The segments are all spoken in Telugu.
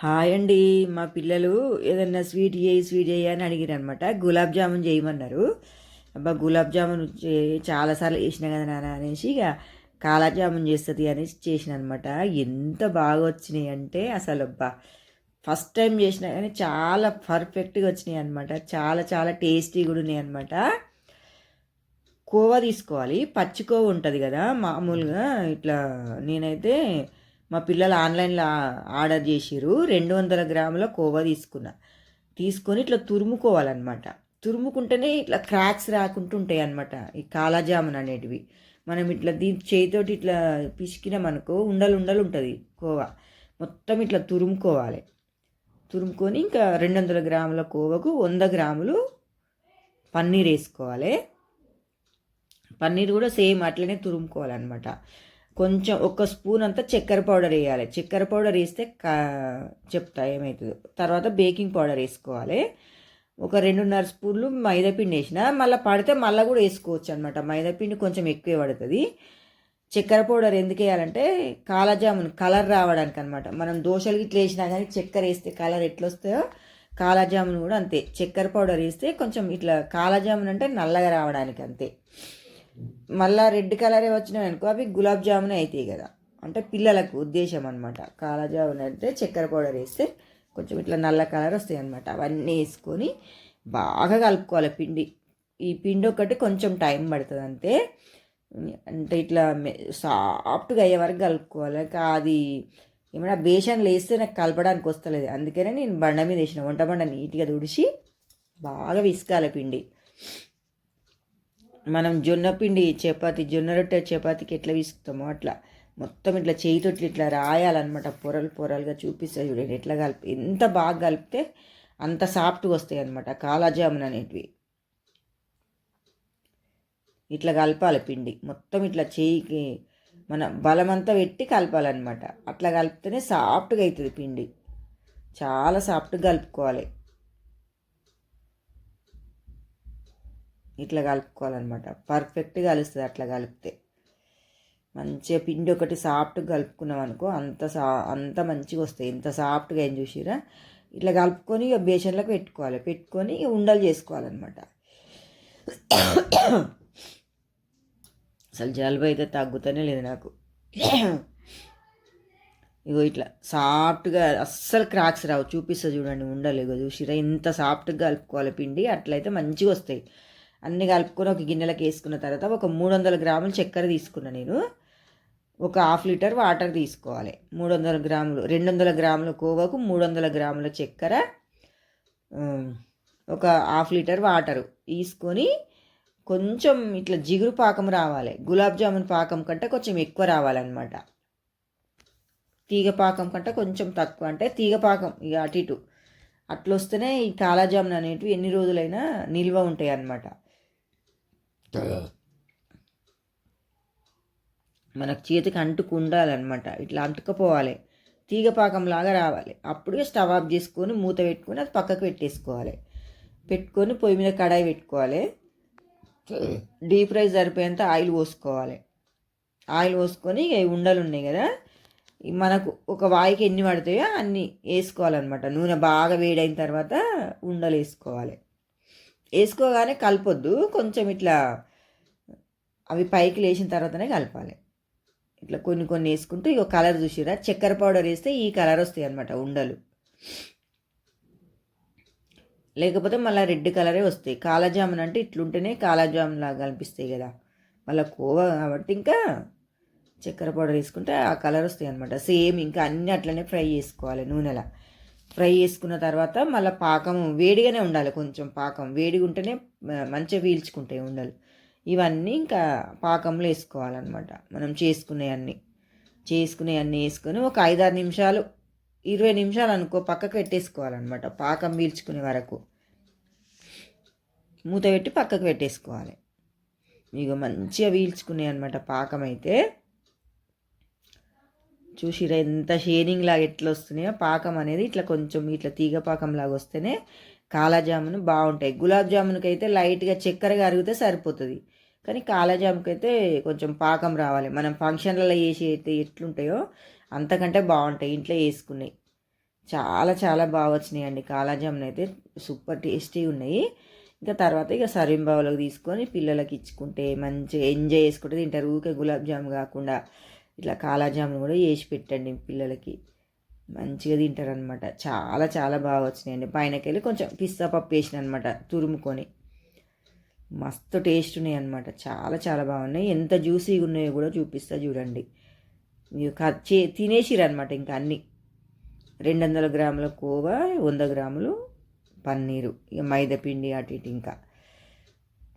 హాయ్ అండి. మా పిల్లలు ఏదన్నా స్వీట్ చేయి అని అడిగారు అనమాట. గులాబ్ జామున్ చేయమన్నారు. అబ్బా గులాబ్ జామున్ చాలాసార్లు చేసిన కదా నాన్న అనేసి ఇక కాలా జామున్ చేస్తుంది అనేసి చేసిన అనమాట. ఎంత బాగా వచ్చినాయి అంటే అసలు అబ్బా ఫస్ట్ టైం చేసినా కానీ చాలా పర్ఫెక్ట్గా వచ్చినాయి అనమాట. చాలా చాలా టేస్టీ కూడా ఉన్నాయి అనమాట. కోవా తీసుకోవాలి. పచ్చి కోవా ఉంటుంది కదా మామూలుగా ఇట్లా. నేనైతే మా పిల్లలు ఆన్లైన్లో ఆర్డర్ చేసిర్రు. 200 గ్రాముల కోవా తీసుకొని ఇట్లా తురుముకోవాలన్నమాట. తురుముకుంటేనే ఇట్లా క్రాక్స్ రాకుంటూ ఉంటాయి అన్నమాట ఈ కాలాజామున్ అనేటివి. మనం ఇట్లా చేతితోటి ఇట్లా పిసికినామనుకో ఉండలు ఉండలు ఉంటుంది కోవా. మొత్తం ఇట్లా తురుముకొని ఇంకా 200 గ్రాముల కోవకు 100 గ్రాములు పన్నీర్ వేసుకోవాలి. పన్నీర్ కూడా సేమ్ అట్లనే తురుముకోవాలన్నమాట. కొంచెం ఒక స్పూన్ అంతా చక్కెర పౌడర్ వేయాలి. చక్కెర పౌడర్ వేస్తే చెప్తా ఏమవుతుందో. తర్వాత బేకింగ్ పౌడర్ వేసుకోవాలి. ఒక 2.5 స్పూన్లు మైదాపిండి వేసిన. మళ్ళీ పడితే మళ్ళీ కూడా వేసుకోవచ్చు అనమాట. మైదాపిండి కొంచెం ఎక్కువే పడుతుంది. చక్కెర పౌడర్ ఎందుకు వేయాలంటే కాలాజామున్ కలర్ రావడానికి అనమాట. మనం దోశలకి ఇట్లా వేసినా కానీ చక్కెర వేస్తే కలర్ ఎట్లా వస్తాయో కాలాజామున్ కూడా అంతే. చక్కెర పౌడర్ వేస్తే కొంచెం ఇట్లా కాలాజామున్ అంటే నల్లగా రావడానికి అంతే. మళ్ళీ రెడ్ కలరే వచ్చినాయి అనుకో అవి గులాబ్ జామున్ అవుతాయి కదా. అంటే పిల్లలకు ఉద్దేశం అనమాట. కాలాజామున్ అంటే చక్కెర పౌడర్ వేస్తే కొంచెం ఇట్లా నల్ల కలర్ వస్తాయి అనమాట. అవన్నీ వేసుకొని బాగా కలుపుకోవాలి పిండి. ఈ పిండి ఒకటి కొంచెం టైం పడుతుంది అంతే. అంటే ఇట్లా సాఫ్ట్గా అయ్యే వరకు కలుపుకోవాలి. అది ఏమైనా బేషన్లు వేస్తే నాకు కలపడానికి వస్తలేదు. అందుకనే నేను బండ మీద వేసిన. వంట బండ నీట్గా తుడిచి బాగా విసుకాలి పిండి. మనం జొన్న పిండి జొన్న రొట్టె చపాతీకి ఎట్లా విసుకుతామో అట్లా మొత్తం ఇట్లా చేయితోటి ఇట్లా రాయాలన్నమాట. పొరలు పొరలుగా చూపిస్తుంది చూడండి ఎట్లా ఎంత బాగా కలిపితే అంత సాఫ్ట్గా వస్తాయి అనమాట కాలాజామున్ అనేటివి. ఇట్లా కలపాలి పిండి మొత్తం. ఇట్లా చేయికి మన బలమంతా పెట్టి కలపాలన్నమాట. అట్లా కలిపితేనే సాఫ్ట్గా అవుతుంది పిండి. చాలా సాఫ్ట్గా కలుపుకోవాలి. ఇట్లా కలుపుకోవాలన్నమాట. పర్ఫెక్ట్గా కలుస్తుంది అట్లా కలిపితే. మంచిగా పిండి ఒకటి సాఫ్ట్గా కలుపుకున్నాం అనుకో అంత మంచిగా వస్తాయి. ఎంత సాఫ్ట్గా ఏం చూసిరా. ఇట్లా కలుపుకొని ఇక బేసన్లకు పెట్టుకొని ఇక ఉండలు చేసుకోవాలన్నమాట. అసలు జలుబు అయితే తగ్గుతూనే లేదు నాకు. ఇగో ఇట్లా సాఫ్ట్గా అస్సలు క్రాక్స్ రావు. చూపిస్తా చూడండి ఉండలు. ఇగో చూసిరా ఇంత సాఫ్ట్గా కలుపుకోవాలి పిండి. అట్లయితే మంచిగా వస్తాయి. అన్నీ కలుపుకొని ఒక గిన్నెలకు వేసుకున్న తర్వాత ఒక 300 గ్రాములు చక్కెర తీసుకున్నా నేను. ఒక 1/2 లీటర్ వాటర్ తీసుకోవాలి. 300 గ్రాములు 200 గ్రాముల కోవకు 300 గ్రాముల చక్కెర, ఒక 1/2 లీటర్ వాటరు తీసుకొని కొంచెం ఇట్లా జిగురు పాకం రావాలి. గులాబ్ జామున్ పాకం కంటే కొంచెం ఎక్కువ రావాలన్నమాట. తీగ పాకం కంటే కొంచెం తక్కువ. అంటే తీగ పాకం ఇక అటు ఇటు అట్లా వస్తేనే ఈ కాలాజామున్ అనేటివి ఎన్ని రోజులైనా నిల్వ ఉంటాయి అన్నమాట. మనకు చేతికి అంటుకుండాలన్నమాట. ఇట్లా అంటుకపోవాలి. తీగపాకంలాగా రావాలి. అప్పుడు స్టవ్ ఆఫ్ చేసుకొని మూత పెట్టుకొని అది పక్కకు పెట్టుకొని పొయ్యి మీద కడాయి పెట్టుకోవాలి. డీప్ ఫ్రై సరిపోయేంత ఆయిల్ పోసుకోవాలి. ఆయిల్ పోసుకొని ఇక ఉండలు ఉన్నాయి కదా మనకు ఒక వాయికి ఎన్ని పడతాయో అన్నీ వేసుకోవాలన్నమాట. నూనె బాగా వేడైన తర్వాత ఉండలు వేసుకోగానే కలపొద్దు. కొంచెం ఇట్లా అవి పైకి లేచిన తర్వాతనే కలపాలి. ఇట్లా కొన్ని కొన్ని వేసుకుంటూ ఇక కలర్ చూసిరా. చక్కెర పౌడర్ వేస్తే ఈ కలర్ వస్తాయి అన్నమాట ఉండలు. లేకపోతే మళ్ళీ రెడ్ కలరే వస్తాయి. కాలాజామున్ అంటే ఇట్లుంటేనే కాలాజామున్ లాగా కనిపిస్తాయి కదా. మళ్ళీ కోవా కాబట్టి ఇంకా చక్కెర పౌడర్ వేసుకుంటే ఆ కలర్ వస్తాయి అనమాట. సేమ్ ఇంకా అన్నీ అట్లనే ఫ్రై చేసుకోవాలి నూనెలా. ఫ్రై చేసుకున్న తర్వాత మళ్ళీ పాకం వేడిగానే ఉండాలి. కొంచెం పాకం వేడిగా ఉంటేనే మంచిగా పీల్చుకుంటాయి ఉండలు. ఇవన్నీ ఇంకా పాకంలో వేసుకోవాలన్నమాట. మనం చేసుకునేవన్నీ వేసుకొని ఒక 5-6 నిమిషాలు 20 నిమిషాలు అనుకో పక్కకు పెట్టేసుకోవాలన్నమాట. పాకం పీల్చుకునే వరకు మూత పెట్టి పక్కకు పెట్టేసుకోవాలి. ఇక మంచిగా పీల్చుకునే అనమాట పాకం అయితే. చూసిరా ఎంత షేనింగ్ లాగా ఎట్లా వస్తున్నాయో. పాకం అనేది ఇట్లా కొంచెం ఇట్లా తీగ పాకం లాగా వస్తేనే కాలాజామున్ బాగుంటాయి. గులాబ్ జామున్కి అయితే లైట్గా చక్కెర కరిగితే సరిపోతుంది. కానీ కాలాజామున్కి అయితే కొంచెం పాకం రావాలి. మనం ఫంక్షన్లలో వేసి అయితే ఎట్లుంటాయో అంతకంటే బాగుంటాయి ఇంట్లో వేసుకున్నాయి. చాలా చాలా బాగా వచ్చినాయండి కాలాజామున్ అయితే సూపర్ టేస్టీ ఉన్నాయి. ఇంకా తర్వాత ఇక సర్వింగ్ బౌల్కి తీసుకొని పిల్లలకి ఇచ్చుకుంటే మంచిగా ఎంజాయ్ చేసుకుంటే తింటారు. ఊరికే గులాబ్ జామ్ కాకుండా ఇట్లా కాలాజామున్ కూడా చేసి పెట్టండి పిల్లలకి, మంచిగా తింటారు అనమాట. చాలా చాలా బాగా వచ్చినాయండి. పైనకెళ్ళి కొంచెం పిస్తా పప్పు వేసిన అనమాట తురుముకొని, మస్తు టేస్ట్ ఉన్నాయి అనమాట. చాలా చాలా బాగున్నాయి. ఎంత జ్యూసీగా ఉన్నాయో కూడా చూపిస్తా చూడండి. మీరు తినేసిరు అనమాట. ఇంకా అన్నీ 200 గ్రాముల కోవా, 100 గ్రాములు పన్నీరు, ఇక మైదా పిండి అటు ఇటు, ఇంకా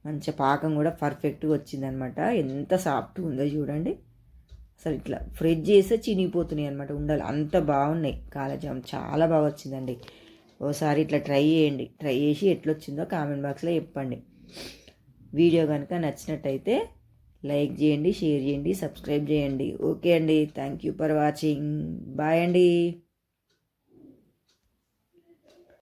మంచిగా పాకం కూడా పర్ఫెక్ట్గా వచ్చిందనమాట. ఎంత సాఫ్ట్గా ఉందో చూడండి. అసలు ఇట్లా ఫ్రిడ్జ్ చేస్తే చినిగిపోతున్నాయి అనమాట ఉండాలి, అంత బాగున్నాయి కాలాజామ్. చాలా బాగా వచ్చిందండి. ఓసారి ఇట్లా ట్రై చేయండి. ట్రై చేసి ఎట్లొచ్చిందో కామెంట్ బాక్స్లో చెప్పండి. వీడియో కనుక నచ్చినట్టయితే లైక్ చేయండి, షేర్ చేయండి, సబ్స్క్రైబ్ చేయండి. ఓకే అండి, thank you for watching. Bye అండి.